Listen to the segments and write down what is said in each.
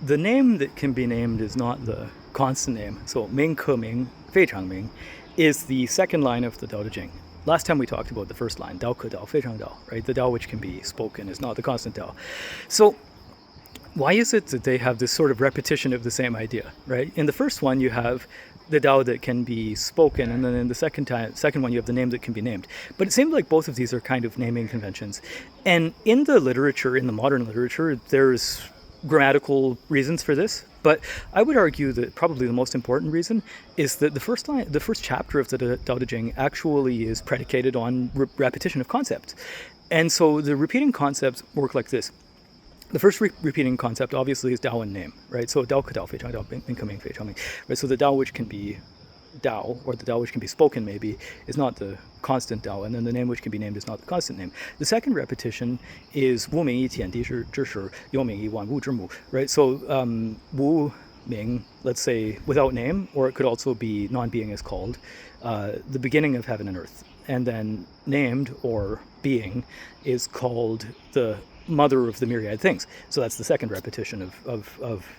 the name that can be named is not the constant name. So Ming Ke Ming, Fei Chang Ming is the second line of the Tao Te Ching. Last time we talked about the first line, Dao Ke Dao, Fei Chang Dao, right? The Dao which can be spoken is not the constant Dao. So why is it that they have this sort of repetition of the same idea, right? In the first one, you have the Dao that can be spoken, and then in the second one, you have the name that can be named. But it seems like both of these are kind of naming conventions. And in the literature, in the modern literature, there's grammatical reasons for this. But I would argue that probably the most important reason is that the first chapter of the Tao Te Ching actually is predicated on repetition of concepts. And so the repeating concepts work like this. The first repeating concept obviously is Dao and name, right? So Dao Ke Dao, Fei Chang Dao, Ming Ke Ming, Fei Chang Ming, right? So the Dao which can be Dao, or the Dao which can be spoken maybe, is not the constant Dao, and then the name which can be named is not the constant name. The second repetition is Wu Ming Yi Tian Di Shi Zhi Shi You Ming Yi Wan Wu Zhi Mu, right? So Wu Ming, let's say without name, or it could also be non-being is called, the beginning of heaven and earth. And then named, or being, is called the mother of the myriad things. So that's the second repetition of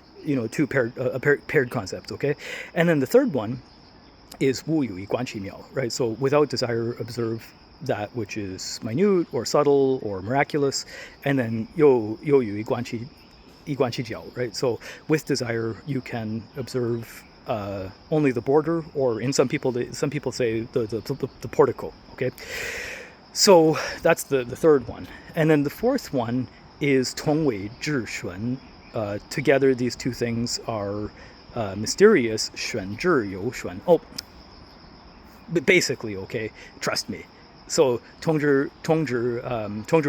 two paired concepts, okay? And then the third one is Wu Yu Yi Guan Qi Miao, right? So without desire, observe that which is minute or subtle or miraculous, and then Yo Yu Yi Guan Qi Jiao, right? So with desire, you can observe only the border, or in some people say the portico, okay? So that's the third one. And then the fourth one is Tong Wei Zhi Xuan. Together, these two things are mysterious, Xuan Zhi You Xuan. Oh, but basically, okay, trust me. So Tongzhi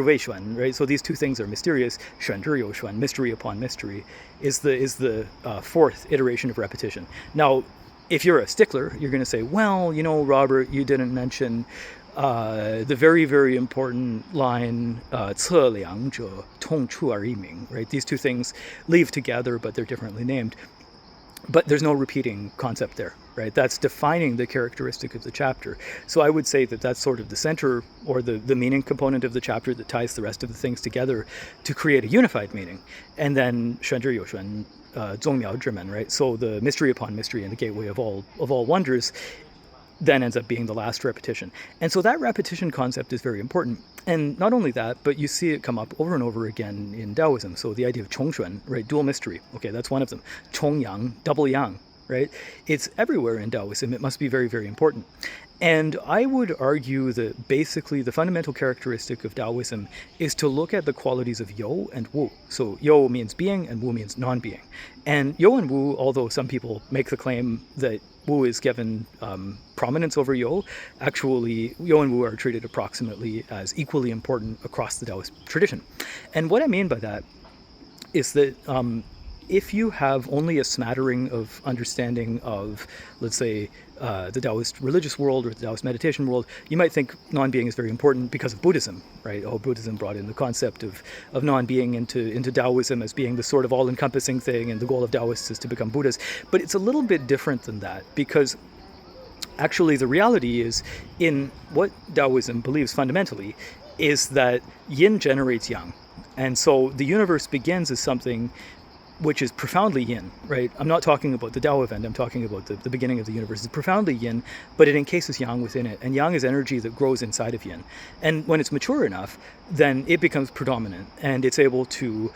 Wei Xuan, right? So these two things are mysterious, Xuan Zhi You Xuan, mystery upon mystery, is the fourth iteration of repetition. Now, if you're a stickler, you're going to say, well, Robert, you didn't mention the very, very important line, 测量者痛处而异名, right? These two things leave together, but they're differently named. But there's no repeating concept there, right? That's defining the characteristic of the chapter. So I would say that that's sort of the center, or the meaning component of the chapter that ties the rest of the things together to create a unified meaning. And then xuan zhi you xuan, 宗苗之门, right? So the mystery upon mystery and the gateway of all wonders then ends up being the last repetition. And so that repetition concept is very important. And not only that, but you see it come up over and over again in Taoism. So the idea of Chongxuan, right, dual mystery, okay, that's one of them. Chongyang, double yang, right? It's everywhere in Taoism. It must be very, very important. And I would argue that basically the fundamental characteristic of Taoism is to look at the qualities of Yo and Wu. So Yo means being and Wu means non-being. And Yo and Wu, although some people make the claim that Wu is given prominence over Yo, actually Yo and Wu are treated approximately as equally important across the Taoist tradition. And what I mean by that is that if you have only a smattering of understanding of, let's say, the Taoist religious world or the Taoist meditation world, you might think non-being is very important because of Buddhism, right? Oh, Buddhism brought in the concept of non-being into Taoism as being the sort of all-encompassing thing, and the goal of Taoists is to become Buddhas. But it's a little bit different than that, because actually the reality is, in what Taoism believes fundamentally, is that yin generates yang. And so the universe begins as something which is profoundly yin, right? I'm not talking about the Tao event, I'm talking about the beginning of the universe. It's profoundly yin, but it encases yang within it. And yang is energy that grows inside of yin. And when it's mature enough, then it becomes predominant, and it's able to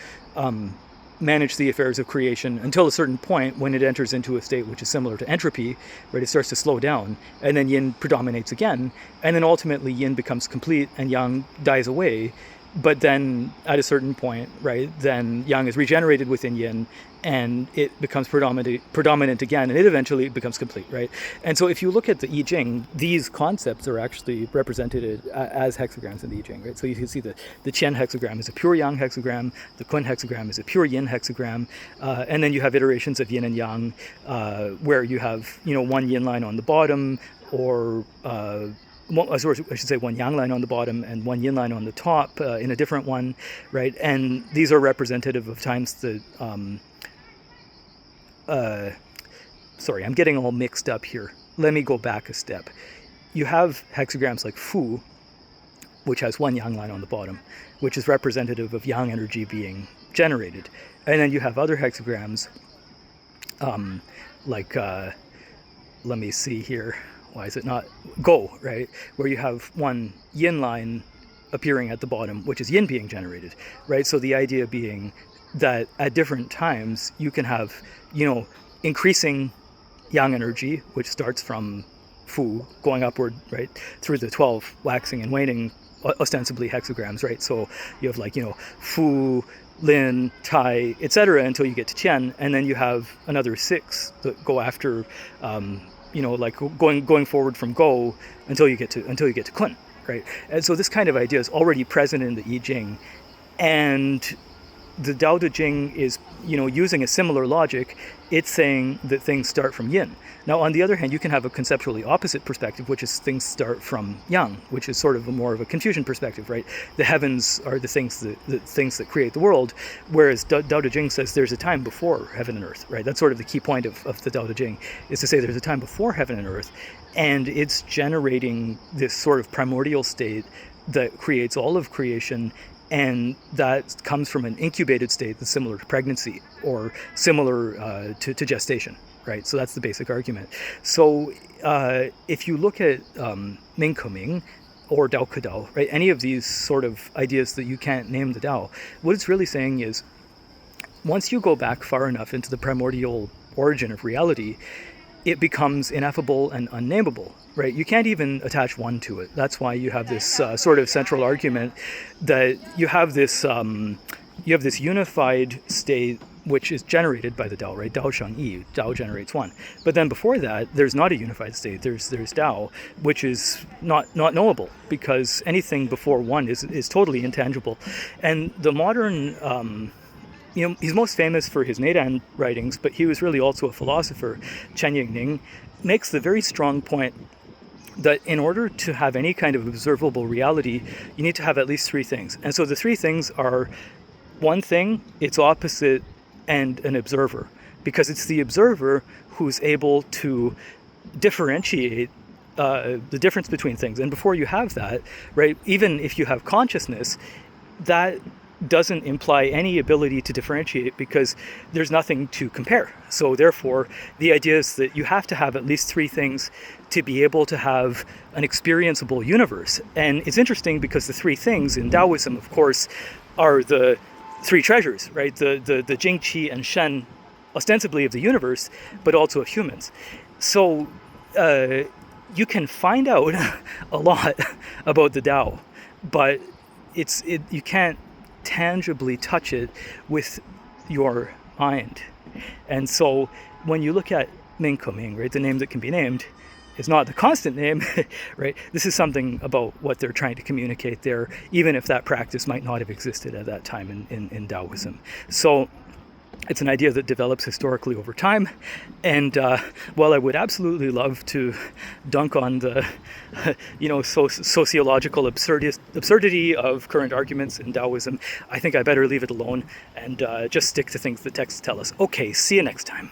manage the affairs of creation until a certain point when it enters into a state which is similar to entropy, right? It starts to slow down, and then yin predominates again, and then ultimately yin becomes complete and yang dies away. But then at a certain point, right, then yang is regenerated within yin, and it becomes predominant again, and it eventually becomes complete, right? And so if you look at the I Ching, these concepts are actually represented as hexagrams in the I Ching, right? So you can see the Qian hexagram is a pure yang hexagram, the Kun hexagram is a pure yin hexagram, and then you have iterations of yin and yang, where you have, one yin line on the bottom, or I should say one yang line on the bottom and one yin line on the top in a different one, right? And these are representative of times that, sorry, I'm getting all mixed up here. Let me go back a step. You have hexagrams like Fu, which has one yang line on the bottom, which is representative of yang energy being generated. And then you have other hexagrams, like, let me see here, why is it not Go, right? Where you have one yin line appearing at the bottom, which is yin being generated, right? So the idea being that at different times you can have, increasing yang energy, which starts from Fu going upward, right, through the 12 waxing and waning, ostensibly hexagrams, right? So you have like, Fu, Lin, Tai, etc., until you get to Qian, and then you have another 6 that go after, like going forward from Go until you get to Kun, right? And so this kind of idea is already present in the I Ching, and the Tao Te Ching is, using a similar logic. It's saying that things start from yin. Now, on the other hand, you can have a conceptually opposite perspective, which is things start from yang, which is sort of more of a Confucian perspective, right? The heavens are the things that create the world, whereas Tao Te Ching says there's a time before heaven and earth, right? That's sort of the key point of the Tao Te Ching, is to say there's a time before heaven and earth, and it's generating this sort of primordial state that creates all of creation. And that comes from an incubated state that's similar to pregnancy or similar to gestation, right? So that's the basic argument. So if you look at Ming Ke Ming or Dao Ke Dao, right, any of these sort of ideas that you can't name the Dao, what it's really saying is, once you go back far enough into the primordial origin of reality, it becomes ineffable and unnameable, right? You can't even attach one to it. That's why you have this sort of central argument that you have this unified state which is generated by the Tao, right? Tao Sheng Yi, Tao generates one. But then before that, there's not a unified state. There's Tao, which is not knowable, because anything before one is totally intangible. And the modern he's most famous for his Neidan writings, but he was really also a philosopher. Chen Yingning makes the very strong point that in order to have any kind of observable reality, you need to have at least 3 things. And so the 3 things are one thing, its opposite, and an observer. Because it's the observer who's able to differentiate the difference between things. And before you have that, right, even if you have consciousness, that doesn't imply any ability to differentiate, because there's nothing to compare. So therefore, the idea is that you have to have at least 3 things to be able to have an experienceable universe. And it's interesting because the 3 things in Taoism, of course, are the 3 treasures, right? The Jing, Qi, and Shen, ostensibly of the universe, but also of humans. So you can find out a lot about the Tao, but you can't tangibly touch it with your mind. And so when you look at Ming Ke Ming, right, the name that can be named is not the constant name, right? This is something about what they're trying to communicate there, even if that practice might not have existed at that time in Taoism. So it's an idea that develops historically over time. And while I would absolutely love to dunk on the sociological absurdity of current arguments in Taoism, I think I better leave it alone and just stick to things the texts tell us. Okay, see you next time.